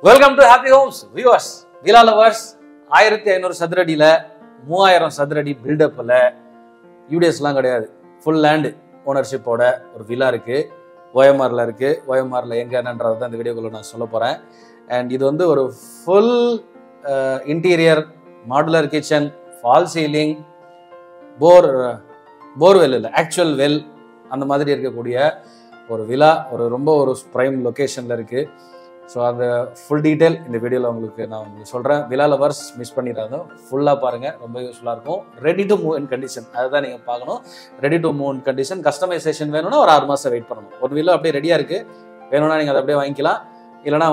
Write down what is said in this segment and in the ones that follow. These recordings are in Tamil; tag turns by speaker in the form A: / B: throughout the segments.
A: Welcome to Happy Homes viewers. Villa lovers 1500 சதுரடியில 3000 சதுரடி பில்டப்ல யூடிஎஸ்லாம் கிடையாது. ஃபுல் லேண்ட் ஓனர்ஷிப்போட ஒரு வில்லா இருக்கு. OMRல இருக்கு. OMRல எங்க என்னன்றதை தான் இந்த வீடியோக்குள்ள நான் சொல்ல போறேன். அண்ட் இது வந்து ஒரு full interior modular kitchen, fall ceiling, borewell இல்லை ஆக்சுவல் வெல் அந்த மாதிரி இருக்கக்கூடிய ஒரு வில்லா, ரொம்ப ப்ரைம் லொக்கேஷனில் இருக்குது. ஸோ அந்த ஃபுல் டீட்டெயில் இந்த வீடியோவில் நான் உங்களுக்கு சொல்கிறேன். வில்லா லவர்ஸ் மிஸ் பண்ணிடாதோ, ஃபுல்லாக பாருங்கள், ரொம்ப யூஸ்ஃபுல்லாக இருக்கும். Ready to move in condition, அதுதான் நீங்கள் பார்க்கணும். Ready to move in condition. Customisation வேணும்னா ஒரு 6 மாதம் வெயிட் பண்ணணும். ஒரு வில்லா அப்படியே ரெடியாக இருக்குது, வேணும்னா நீங்கள் அதை அப்படியே வாங்கிக்கலாம். இல்லைனா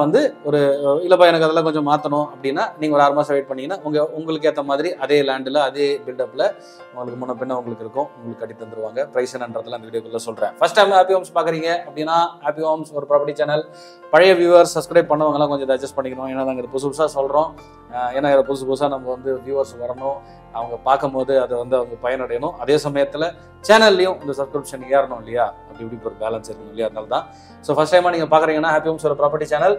A: இல்லைப்பா எனக்கு அதெல்லாம் கொஞ்சம் மாற்றணும் அப்படின்னா நீங்கள் ஒரு 6 மாதம் வெயிட் பண்ணிங்கன்னா உங்களுக்கு ஏற்ற மாதிரி அதே லேண்டில் அதே பில்டப்பில் உங்களுக்கு முன்ன பின்ன உங்களுக்கு இருக்கும், உங்களுக்கு கட்டி தந்துருவாங்க. ப்ரைஸ் என்னன்றதுல அந்த வீடியோக்குள்ளே சொல்கிறேன். ஃபர்ஸ்ட் டைம் ஹாப்பி ஹோம்ஸ் பார்க்குறீங்க அப்படின்னா ஹாப்பி ஹோம்ஸ் ஒரு ப்ராப்பர்ட்டி சேனல். பழைய வியூவர்ஸ் சப்ஸ்கிரைப் பண்ணவங்கலாம் கொஞ்சம் அட்ஜஸ்ட் பண்ணிக்கணும். ஏன்னா நாங்கள் புதுசு புதுசாக சொல்கிறோம். ஏன்னா இதை புதுசு புதுசாக நம்ம வியூவர்ஸ் வரணும், அவங்க பார்க்கும்போது அதை அவங்க பயனடையணும். அதே சமயத்தில் சேனல்லையும் இந்த சப்ஸ்கிரிப்ஷன் ஏறணும் இல்லையா, அப்படி இப்படி ஒரு பேலன்ஸ் இருக்கணும் இல்லையா, அதனால தான். ஸோ ஃபர்ஸ்ட் டைமாக நீங்கள் பார்க்குறீங்கன்னா ஹாப்பி ஹோம்ஸ் ஒரு ப்ராப்பர்ட்டி சேனல்.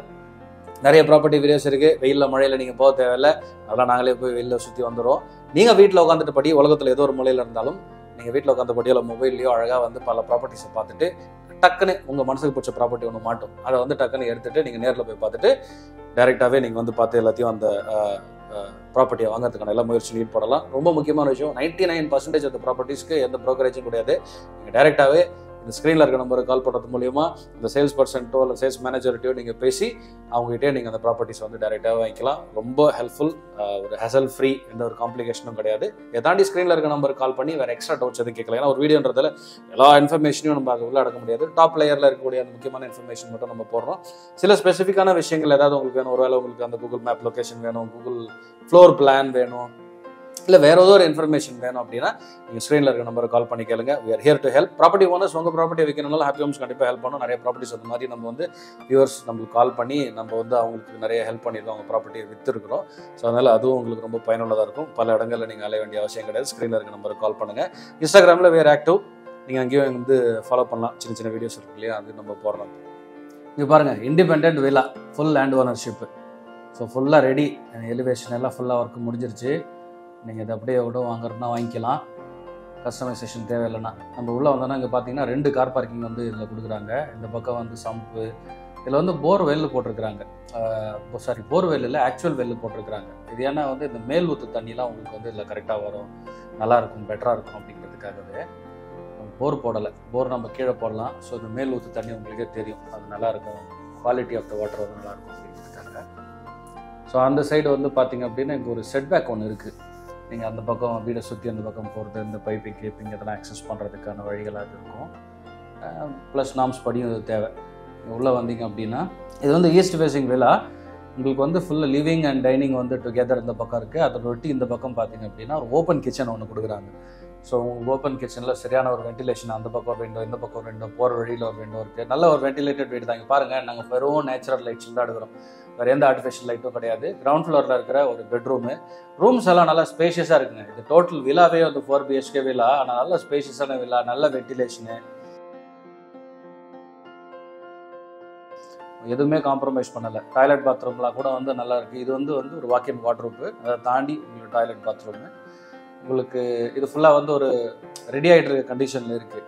A: நிறைய ப்ராப்பர்ட்டி வீடியோஸ் இருக்குது. வெயிலில் மழையில் நீங்கள் போக தேவையில்லை, அதெல்லாம் நாங்களே போய் வெயிலில் சுற்றி வந்துடுவோம். நீங்கள் வீட்டில் உட்காந்துட்டு படி, உலகத்தில் ஏதோ ஒரு மூலையில் இருந்தாலும் நீங்கள் வீட்டில் உட்காந்து படியோ இல்லை மொபைல்லையோ அழகாக பல ப்ராப்பர்ட்டிஸை பார்த்துட்டு டக்குன்னு உங்கள் மனசுக்கு பிடிச்ச ப்ராப்பர்ட்டி ஒன்று மாட்டோம், அதை டக்குன்னு எடுத்துகிட்டு நீங்கள் நேரில் போய் பார்த்துட்டு டைரெக்டாகவே நீங்கள் பார்த்து எல்லாத்தையும் அந்த ப்ராப்பர்ட்டியை வாங்கிறதுக்கான எல்லா முயற்சியும் ஈடுபடலாம். ரொம்ப முக்கியமான விஷயம், 99% ஆஃப் ப்ராப்பர்ட்டிஸ்க்கு எந்த ப்ரோக்கரேஜும் கிடையாது. நீங்கள் டைரெக்டாகவே இந்த ஸ்க்ரீனில் இருக்க நம்பருக்கு கால் பண்ணுறது மூலியமா இந்த சேல்ஸ் பர்சன்ட்டோ இல்லை சேல்ஸ் மேனேஜர்கிட்டையோ நீங்கள் பேசி அவங்ககிட்டே நீங்கள் அந்த ப்ராப்பர்ட்டிஸ் டைரெக்டாக வாங்கிக்கலாம். ரொம்ப ஹெல்ப்ஃபுல், ஒரு ஹெசல் ஃப்ரீ, எந்த ஒரு காம்ப்ளிகேஷனும் கிடையாது. தாண்டி ஸ்க்ரீனில் இருக்க நம்பருக்கு கால் பண்ணி வேறு எக்ஸ்ட்ரா டவுட்ஸ் எதுவும் கேட்கலாம். ஏன்னா ஒரு வீடியோன்றதுல எல்லா இன்ஃபர்மேஷனையும் நம்ம உள்ள அடக்க முடியாது. டாப் லேயரில் இருக்கக்கூடிய அந்த முக்கியமான இன்ஃபர்மேஷன் மட்டும் நம்ம போடுறோம். சில ஸ்பெசிஃபிக்கான விஷயங்கள் ஏதாவது உங்களுக்கு வேணும், ஒருவேளை உங்களுக்கு அந்த கூகுள் மேப் லொக்கேஷன் வேணும், கூகுள் ஃப்ளோர் பிளான் வேணும், இல்லை வேற ஏதோ ஒரு இன்ஃபர்மேஷன் வேணும் அப்படின்னா நீங்கள் ஸ்க்ரீனில் இருக்க நம்பருக்கு கால் பண்ணி கேளுங்க. we are here to help. Property owners உங்கள் ப்ராப்பர்ட்டி வைக்கணும்னாலும் ஹாப்பி ஹோம்ஸ் கண்டிப்பாக ஹெல்ப் பண்ணும். நிறைய ப்ராப்பர்ட்டிஸ் அந்த மாதிரி நம்ம வியூவர்ஸ் நம்மளுக்கு கால் பண்ணி நம்ம அவங்களுக்கு நிறைய ஹெல்ப் பண்ணியிருக்கோம், அவங்க ப்ராப்பர்ட்டியை விற்றுருக்கிறோம். ஸோ அதனால் அதுவும் உங்களுக்கு ரொம்ப பயனுள்ளதாக இருக்கும். பல இடங்களில் நீங்கள் அலைய வேண்டிய அவசியம் கிடையாது. ஸ்க்ரீனில் இருக்க நம்பருக்கு கால் பண்ணுங்கள். இன்ஸ்டாகிராமில் வேறு ஆக்டிவ், நீங்கள் அங்கேயும் ஃபாலோ பண்ணலாம். சின்ன சின்ன வீடியோஸ் இருக்கு இல்லையா, அது நம்ம போடுறோம். இங்கே பாருங்கள், independent villa, full land ownership. So ஃபுல்லாக ரெடி, எலிவேஷன் எல்லாம் ஃபுல்லாக ஒர்க்கு முடிஞ்சிருச்சு. நீங்கள் இதை அப்படியே வாங்குறதுனா வாங்கிக்கலாம். கஸ்டமைசேஷன் தேவையில்லைன்னா நம்ம உள்ளே வந்தோன்னா இங்கே பார்த்தீங்கன்னா 2 கார் பார்க்கிங் இதில் கொடுக்குறாங்க. இந்த பக்கம் சம்பு, இதில் போர்வெல் போட்டிருக்கிறாங்க. போர்வெல் இல்லை, ஆக்சுவல் வெல் போட்டிருக்கிறாங்க. இது ஏன்னா இந்த மேல் ஊற்று தண்ணிலாம் உங்களுக்கு இதில் கரெக்டாக வரும், நல்லாயிருக்கும், பெட்டராக இருக்கும் அப்படிங்கிறதுக்காகவே போர் போடலை. போர் நம்ம கீழே போடலாம். ஸோ இந்த மேல் ஊற்று தண்ணி உங்களுக்கே தெரியும், அது நல்லாயிருக்கும், குவாலிட்டி ஆஃப் த வாட்டர் நல்லாயிருக்கும் அப்படிங்கிறதுக்காக. ஸோ அந்த சைடு பார்த்தீங்க அப்படின்னா இங்கே ஒரு செட்பேக் ஒன்று இருக்குது. நீங்கள் அந்த பக்கம் வீடை சுற்றி அந்த பக்கம் போகிறது, இந்த பைப்பிங் கேப்பிங் இதெல்லாம் ஆக்சஸ் பண்ணுறதுக்கான வழிகளாக இருக்கும். ப்ளஸ் நாம்ஸ் படியும் இது தேவை. உள்ளே வந்தீங்க அப்படின்னா இது ஈஸ்ட் ஃபேஸிங் வில்லா. உங்களுக்கு ஃபுல்லாக லிவிங் அண்ட் டைனிங் டுகெதர் இந்த பக்கம் இருக்குது. அதை ஒட்டி இந்த பக்கம் பார்த்தீங்க அப்படின்னா ஒரு ஓப்பன் கிச்சன் ஒன்று கொடுக்குறாங்க. ஸோ உங்களுக்கு ஓப்பன் கிச்சனில் சரியான ஒரு வென்டிலேஷன், அந்த பக்கம் ஒரு விண்டோ, இந்த பக்கம் ஒரு விண்டோ, போகிற வழியில் ஒரு விண்டோ இருக்குது. நல்ல ஒரு வென்டிலேட்டட் வீடு தான். இங்கே பாருங்கள், நாங்கள் வெறும் நேச்சுரல் லைட்ஸ் தான் எடுக்கிறோம், வேறு எந்த ஆர்டிஃபிஷியல் லைட்டும் கிடையாது. கிரவுண்ட் ஃப்ளோரில் இருக்கிற ஒரு பெட்ரூமு, ரூம்ஸ் எல்லாம் நல்லா ஸ்பேஷியஸாக இருக்குங்க. இது டோட்டல் வில்லாவே 4 BHK வில்லா, ஆனால் நல்ல ஸ்பேஷியஸான வில்லா, நல்ல வென்டிலேஷனு, எதுவுமே காம்ப்ரமைஸ் பண்ணலை. டாய்லெட் பாத்ரூம்லாம் கூட நல்லா இருக்குது. இது ஒரு வாக்கின் வாட்ரூப்பு, அதை தாண்டி உங்களுக்கு டாய்லெட் பாத்ரூமு. உங்களுக்கு இது ஃபுல்லாக ஒரு ரெடி ஆகிட்டு இருக்க கண்டிஷனில் இருக்குது.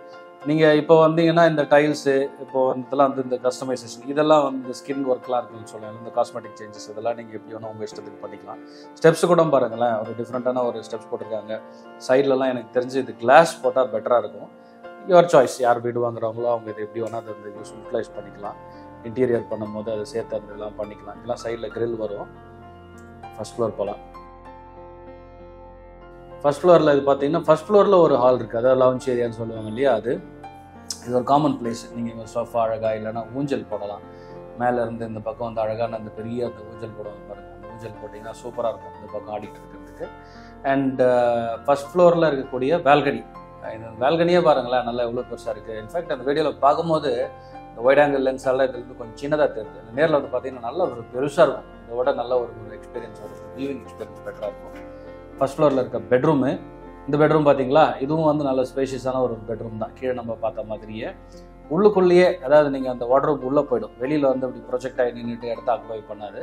A: நீங்கள் இப்போ வந்தீங்கன்னா இந்த டைல்ஸு, இப்போ இதெல்லாம் இந்த கஸ்டமைசேஷன், இதெல்லாம் இந்த ஸ்கின் ஒர்க்லாம் இருக்குன்னு சொல்லுவாங்க, இந்த காஸ்மெட்டிக் சேஞ்சஸ், இதெல்லாம் நீங்கள் எப்படி வேணும் உங்கள் இஷ்டத்துக்கு பண்ணிக்கலாம். ஸ்டெப்ஸ் கூட பாருங்களேன், ஒரு டிஃப்ரெண்ட்டான ஒரு ஸ்டெப்ஸ் போட்டிருக்காங்க. சைட்லலாம் எனக்கு தெரிஞ்சு இது கிளாஸ் போட்டால் பெட்டராக இருக்கும். யுவர் சாய்ஸ், யார் வீடு வாங்குறாங்களோ அவங்க இது எப்படி வேணால் அதை யூட்டிலைஸ் பண்ணிக்கலாம். இன்டீரியர் பண்ணும்போது அதை சேர்த்து அந்த இதெல்லாம் பண்ணிக்கலாம். இதெல்லாம் சைடில் கிரில் வரும். ஃபர்ஸ்ட் ஃப்ளோர் போகலாம். ஃபர்ஸ்ட் ஃப்ளோரில் இது பார்த்தீங்கன்னா ஃபர்ஸ்ட் ஃப்ளோரில் ஒரு ஹால் இருக்குது, அதாவது லவுஞ்ச் ஏரியான்னு சொல்லுவாங்க இல்லையா, இது ஒரு காமன் பிளேஸ். நீங்கள் சோஃபா அழகாக இல்லைன்னா ஊஞ்சல் போடலாம். மேலே இருந்து இந்த பக்கம் அழகான அந்த பெரிய அந்த ஊஞ்சல் போடுவாங்க பாருங்கள், அந்த ஊஞ்சல் போட்டிங்கன்னா சூப்பராக இருக்கும் இந்த பக்கம் ஆடிட்டு இருக்கிறதுக்கு. அண்ட் ஃபர்ஸ்ட் ஃப்ளோரில் இருக்கக்கூடிய பால்கனி, இந்த பால்கனியே பாருங்களேன், நல்லா எவ்வளோ பெருசாக இருக்குது. இன்ஃபேக்ட் அந்த வீடியோவில் பார்க்கும்போது இந்த வைட் ஆங்கிள் லென்ஸ் எல்லாம் இதுலேருந்து கொஞ்சம் சின்னதாக தெரியுது. இந்த நேரில் பார்த்தீங்கன்னா நல்ல ஒரு பெருசாக இருக்கும். இதை விட நல்ல ஒரு எக்ஸ்பீரியன்ஸ் வரும், வியூவிங் எக்ஸ்பீரியன்ஸ் பெட்டராக இருக்கும். ஃபர்ஸ்ட் ஃப்ளோரில் இருக்க பெட்ரூமு, இந்த பெட்ரூம் பார்த்தீங்களா, இதுவும் நல்ல ஸ்பேஷியஸான ஒரு பெட்ரூம் தான். கீழே நம்ம பார்த்த மாதிரியே உள்ளுக்குள்ளேயே, அதாவது நீங்கள் அந்த வார்ட்ரோப் உள்ளே போயிடும், வெளியில் வந்து அப்படி ப்ரொஜெக்ட் ஆகி நின்றுட்டு இடத்த ஆக்குபை பண்ணாது.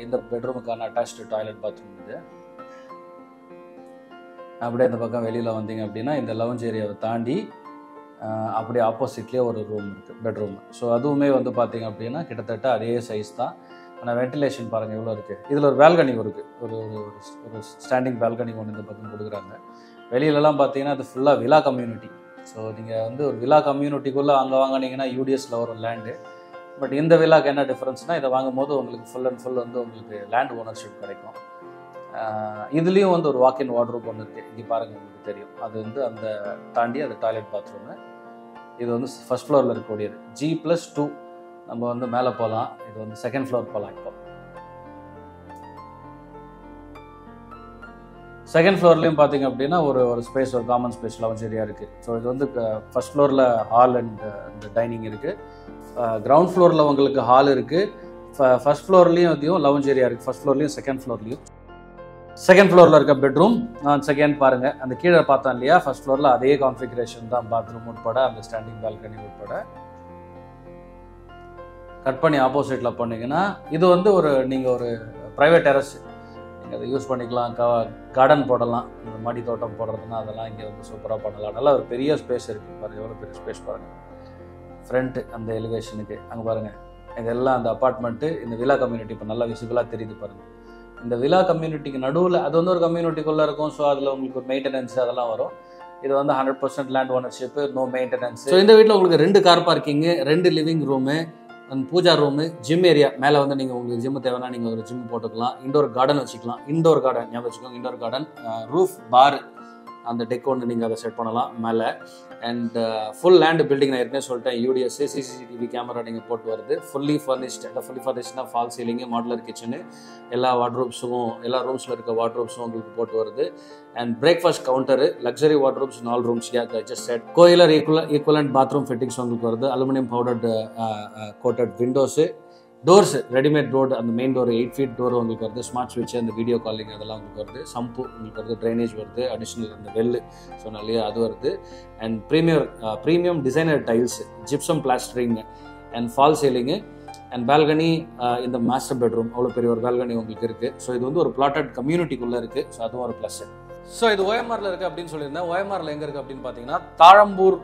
A: இந்த பெட்ரூமுக்கான அட்டாச்டு டாய்லெட் பாத்ரூம் இது. அப்படியே இந்த பக்கம் வெளியில் வந்தீங்க அப்படின்னா இந்த லவுஞ்ச் ஏரியாவை தாண்டி அப்படியே ஆப்போசிட்லேயே ஒரு ரூம் இருக்குது, பெட்ரூம். ஸோ அதுவுமே வந்து பார்த்தீங்க அப்படின்னா கிட்டத்தட்ட அதே சைஸ் தான். ஆனால் வென்டிலேஷன் பாருங்கள் எவ்வளோ இருக்குது. இதில் ஒரு பால்கனி இருக்குது, ஒரு ஸ்டாண்டிங் பால்கனி ஒன்று இந்த பக்கம் கொடுக்குறாங்க. வெளியிலலாம் பார்த்தீங்கன்னா அது ஃபுல்லாக விலா கம்யூனிட்டி. ஸோ நீங்கள் வந்து ஒரு விலா கம்யூனிட்டிக்குள்ளே அங்கே வாங்கினீங்கன்னா யூடிஎஸில் வரும் லேண்டு. பட் இந்த விலாக்கு என்ன டிஃப்ரென்ஸ்னால், இதை வாங்கும்போது உங்களுக்கு ஃபுல் அண்ட் ஃபுல் வந்து உங்களுக்கு லேண்ட் ஓனர்ஷிப் கிடைக்கும். இதுலேயும் வந்து ஒரு வாக்கின் வார்ட்ரோப் ஒன்று இருக்குது, இங்கே பாருங்கள் உங்களுக்கு தெரியும். அது வந்து அந்த தாண்டி அது டாய்லெட் பாத்ரூமு. இது வந்து ஃபர்ஸ்ட் ஃப்ளோரில் இருக்கக்கூடியது. G+2 நம்ம வந்து மேலே போகலாம். இது வந்து செகண்ட் ஃப்ளோர் போகலாம். இப்போ செகண்ட் ஃப்ளோர்லேயும் பார்த்தீங்க அப்படின்னா ஒரு ஸ்பேஸ், ஒரு காமன் ஸ்பேஸ் லவுஞ்ச் ஏரியா இருக்குது. ஸோ இது வந்து ஃபர்ஸ்ட் ஃப்ளோரில் ஹால் அண்ட் இந்த டைனிங் இருக்குது. கிரவுண்ட் ஃப்ளோரில் உங்களுக்கு ஹால் இருக்குது. ஃபர்ஸ்ட் ஃப்ளோர்லேயும் அதையும் லவுஞ்ச் ஏரியா இருக்குது, ஃபர்ஸ்ட் ஃப்ளோர்லேயும் செகண்ட் ஃப்ளோர்லேயும். செகண்ட் ஃப்ளோரில் இருக்க பெட்ரூம் செகண்ட் பாருங்கள், அந்த கீழே பார்த்தோம் இல்லையா, ஃபர்ஸ்ட் ஃப்ளோரில் அதே கான்ஃபிகரேஷன் தான், பாத்ரூம் உட்பட அந்த ஸ்டாண்டிங் பால்கனி உட்பட. கட் பண்ணி ஆப்போசிட்டில் பண்ணிங்கன்னா இது வந்து நீங்கள் ஒரு ப்ரைவேட் டெரஸ், நீங்கள் அதை யூஸ் பண்ணிக்கலாம். கார்டன் போடலாம், இந்த மாடி தோட்டம் போடுறதுன்னா அதெல்லாம் இங்கே வந்து சூப்பராக பண்ணலாம். நல்லா ஒரு பெரிய ஸ்பேஸ் இருக்குது பாருங்கள், எவ்வளோ பெரிய ஸ்பேஸ் பாருங்கள். ஃப்ரண்ட்டு அந்த எலிவேஷனுக்கு அங்கே பாருங்கள், இதெல்லாம் அந்த அப்பார்ட்மெண்ட்டு, இந்த விலா கம்யூனிட்டி இப்போ நல்லா விசிபிளாக தெரியுது பாருங்கள். இந்த விலா கம்யூனிட்டிக்கு நடுவில் அது வந்து ஒரு கம்யூனிட்டிக்குள்ளே இருக்கும். ஸோ அதில் உங்களுக்கு ஒரு மெயின்டெனன்ஸ் அதெல்லாம் வரும். இது வந்து 100% land ownership, no maintenance. So இந்த வீட்டில் உங்களுக்கு 2 car parking, 2 living room, puja room, gym area. மேலே வந்து நீங்கள் உங்களுக்கு ஜிம் தேவைன்னா நீங்கள் ஒரு ஜிம் போட்டுக்கலாம். இண்டோர் கார்டன் வச்சுக்கலாம். இண்டோர் கார்டன் ஞாபகம் வச்சுக்கோங்க, இண்டோர் கார்டன். ரூஃப் பார் அந்த டெக் ஒன்று நீங்கள் அதை செட் பண்ணலாம் மேலே. அண்ட் ஃபுல் லேண்ட் பில்டிங் நான் ஏற்கனவே சொல்லிட்டேன், யூடிஎஸ், சிசிடிவி கேமரா நீங்கள் போட்டு வருது. ஃபுல்லி ஃபர்னிஷ்டு, ஃபுல்லி ஃபர்னிஷ்ட்னா ஃபால் சீலிங்கு, மாடுலர் கிச்சனு, எல்லா வார்ட்ரோப்ஸும், எல்லா ரூம்ஸில் இருக்க வார்ட்ரோப்ஸும் உங்களுக்கு போட்டு வருது. And breakfast counter, luxury wardrobes in all rooms. Just set Kohler equivalent bathroom fittings உங்களுக்கு வருது. Aluminium powdered coated windows, doors readymade door, அந்த மெயின் டோர் 8 feet டோர் உங்களுக்கு வருது. ஸ்மார்ட் ஸ்விட்ச், அந்த வீடியோ காலிங் அதெல்லாம் உங்களுக்கு வருது. சம்பு உங்களுக்கு வருது, ட்ரைனேஜ் வருது, அடிஷ்னல் அந்த வெல்லு சொன்ன இல்லையா அது வருது. And premium designer tiles, gypsum plastering and fall ceiling and balcony. இந்த மாஸ்டர் பெட்ரூம் அவ்வளோ பெரிய ஒரு பால்கனி உங்களுக்கு இருக்குது. ஸோ இது வந்து ஒரு பிளாட்டட் கம்யூனிட்டிக்குள்ளே இருக்குது. ஸோ அதுவும் ஒரு ப்ளஸ். ஸோ இது OMRல இருக்குது அப்படின்னு சொல்லியிருந்தேன். OMRல எங்கே இருக்குது அப்படின்னு பார்த்தீங்கன்னா தாழம்பூர்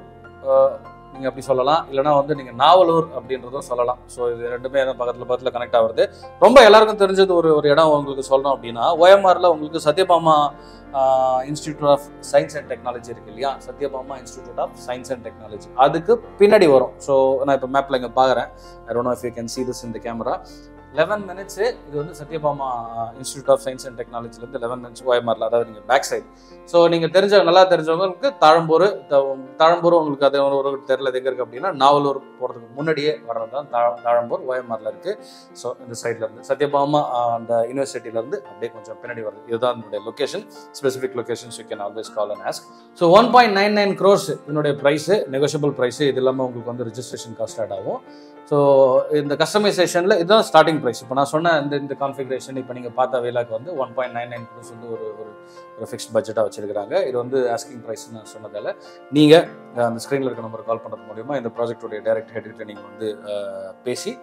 A: நீங்கள் அப்படி சொல்லலாம், இல்லைனா வந்து நீங்கள் நாவலூர் அப்படின்றதும் சொல்லலாம். ஸோ இது ரெண்டுமே பக்கத்தில் கனெக்ட் ஆகுறது. ரொம்ப எல்லாருக்கும் தெரிஞ்சது ஒரு இடம் உங்களுக்கு சொல்லணும் அப்படின்னா, OMRல உங்களுக்கு Sathyabama institute of science and technology இருக்கு இல்லையா, Sathyabama institute of science and technology அதுக்கு பின்னாடி வரும். ஸோ நான் இப்போ மேப்பில் இங்கே பார்க்குறேன். I don't know if you can see this in the camera. 11 minutes இது வந்து Sathyabama institute of science and டெக்னாலஜிலேருந்து 11 minutes OMRல, அதாவது நீங்கள் பேக் சைடு. ஸோ நீங்கள் நல்லா தெரிஞ்சவங்களுக்கு தாழம்பூர் உங்களுக்கு அது ஒரு தெரியல எங்கே இருக்குது அப்படின்னா, நாவலூர் போகிறதுக்கு முன்னாடியே வர்றது தான் தாழம்பூர் OMRல இருக்குது. ஸோ இந்த சைட்லேருந்து சத்யபாமா அந்த யூனிவர்சிட்டியிலேருந்து அப்படியே கொஞ்சம் பின்னாடி வருது. இதுதான் என்னுடைய location. Specific locations you can always call and ask. So 1.99 crores என்னுடைய ப்ரைஸு, நெகோஷியபிள் ப்ரைஸு. இது இல்லாமல் உங்களுக்கு வந்து ரிஜிஸ்ட்ரேஷன் காஸ்ட் ஆட் ஆகும். ஸோ இந்த கஸ்டமைசேஷனில் இதுதான் ஸ்டார்டிங் ப்ரைஸ். இப்போ நான் சொன்ன இந்த கான்ஃபிகரேஷன் இப்போ நீங்கள் பார்த்த வேலாக்கு வந்து 1.99 crores வந்து ஒரு ஃபிக்ஸ்ட் பட்ஜெட்டாக வச்சிருக்கிறாங்க. இது வந்து ஆஸ்கிங் ப்ரைஸ்ன்னு நான் சொன்னதால் நீங்கள் அந்த ஸ்க்ரீனில் இருக்க நம்பர் கால் பண்ணுறது மூலிமா இந்த ப்ராஜெக்டோடைய டைரக்ட் ஹெட்கிட்ட நீங்கள் வந்து பேசி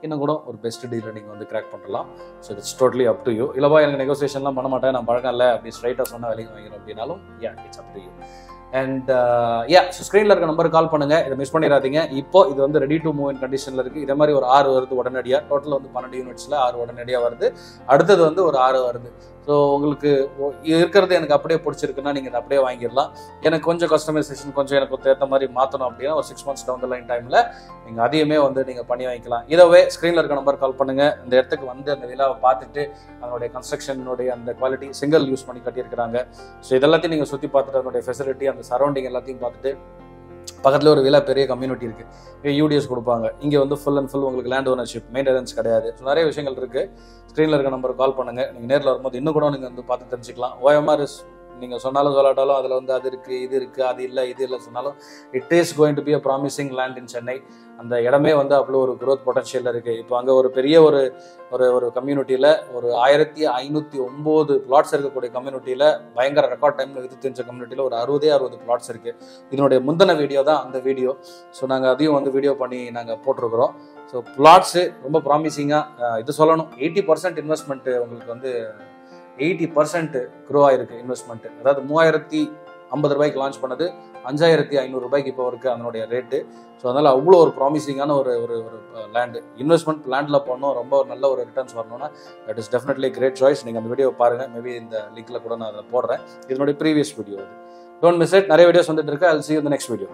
A: இன்னும் கூட ஒரு பெஸ்ட் டீலை நீங்கள் வந்து கிராக் பண்ணலாம். So it's totally up to you. இல்லைவா எனக்கு நெகோசியேஷன்லாம் பண்ண மாட்டேன், நான் பழக்கம் இல்லை அப்படி ஸ்ட்ரைட்டாக சொன்னால் வேலைக்கு வாங்கிடும் அப்படின்னாலும் it's up to you. And so ஸ்க்ரீனில் இருக்க நம்பருக்கு கால் பண்ணுங்கள், இதை மிஸ் பண்ணிடாதீங்க. இப்போ இது வந்து ரெடி டு மூவ் இன் கண்டிஷனில் இருக்குது. இதே மாதிரி ஒரு 6 வருது உடனடியாக. டோட்டல் வந்து 12 யூனிட்ஸில் 6 உடனடியாக வருது. அடுத்தது வந்து ஒரு 6 வருது. ஸோ உங்களுக்கு இருக்கிறது எனக்கு அப்படியே பிடிச்சிருக்குன்னா நீங்கள் அதை அப்படியே வாங்கிடலாம். எனக்கு கொஞ்சம் கஸ்டமைசேஷன் கொஞ்சம் எனக்கு ஏற்ற மாதிரி மாற்றணும் அப்படின்னா ஒரு 6 months டவுன் த லைன் டைமில் நீங்கள் அதையுமே வந்து நீங்கள் பண்ணி வாங்கிக்கலாம். இதவே ஸ்க்ரீனில் இருக்க நம்பர் கால் பண்ணுங்கள். இந்த இடத்துக்கு வந்து அந்த விழாவை பார்த்துட்டு அதனுடைய கன்ஸ்ட்ரக்ஷனுடைய அந்த குவாலிட்டி, சிங்கிள் யூஸ் பண்ணி கட்டியிருக்கிறாங்க. ஸோ இதெல்லாத்தையும் நீங்கள் சுற்றி பார்த்துட்டு அதனுடைய ஃபெசிலிட்டி, அந்த சரௌண்டிங் எல்லாத்தையும் பார்த்துட்டு பக்கத்தில் ஒரு விழா பெரிய கம்யூனிட்டி இருக்குது, யூடிஎஸ் கொடுப்பாங்க. இங்கே வந்து ஃபுல் அண்ட் ஃபுல் உங்களுக்கு லேண்ட் ஓனர்ஷிப், மெயின்டெனன்ஸ் கிடையாது. ஸோ நிறைய விஷயங்கள் இருக்குது. ஸ்க்ரீனில் இருக்க நம்பருக்கு கால் பண்ணுங்கள். நீங்கள் நேரில் வரும்போது இன்னும் கூட நீங்கள் வந்து பார்த்து தெரிஞ்சுக்கலாம். OMR இஸ் நீங்கள் சொன்னாலும் சொல்லாட்டாலும் அதில் வந்து அது இருக்குது இது இருக்குது அது இல்லை இது இல்லை சொன்னாலும் it is going to be a promising land இன் சென்னை. அந்த இடமே வந்து அவ்வளோ ஒரு க்ரோத் பொட்டன்ஷியலில் இருக்குது. இப்போ அங்கே ஒரு பெரிய ஒரு ஒரு கம்யூனிட்டியில் ஒரு 1509 பிளாட்ஸ் இருக்கக்கூடிய கம்யூனிட்டியில் பயங்கர ரெக்கார்ட் டைமில் வித்து தெரிஞ்ச கம்யூனிட்டியில் ஒரு 60 பிளாட்ஸ் இருக்குது. இதனுடைய முந்தின வீடியோ தான் அந்த வீடியோ. ஸோ நாங்கள் அதையும் வந்து வீடியோ பண்ணி நாங்கள் போட்டிருக்கிறோம். ஸோ பிளாட்ஸு ரொம்ப ப்ராமிசிங்காக இது சொல்லணும். 80% இன்வெஸ்ட்மெண்ட்டு உங்களுக்கு வந்து 80% க்ரோ ஆகிருக்கு இன்வெஸ்ட்மெண்ட்டு. அதாவது 3050 ரூபாய்க்கு லான்ச் பண்ணது 5500 ரூபாய்க்கு இப்போ இருக்குது அதனுடைய ரேட்டு. ஸோ அதனால் அவ்வளோ ஒரு ப்ராமிசிங்கான ஒரு லேண்டு. இன்வெஸ்ட்மெண்ட் லேண்டில் போடணும், ரொம்ப நல்ல ஒரு ரிட்டர்ன்ஸ் வரணும்னா that is definitely great choice. நீங்கள் அந்த வீடியோ பாருங்கள். மேபி இந்த லிங்க்கில் கூட நான் அதை போடுறேன். இதனுடைய ப்ரீவியஸ் வீடியோ அது. Don't miss it. நிறைய வீடியோஸ் வந்துட்டு இருக்கு. I will see you in the next video.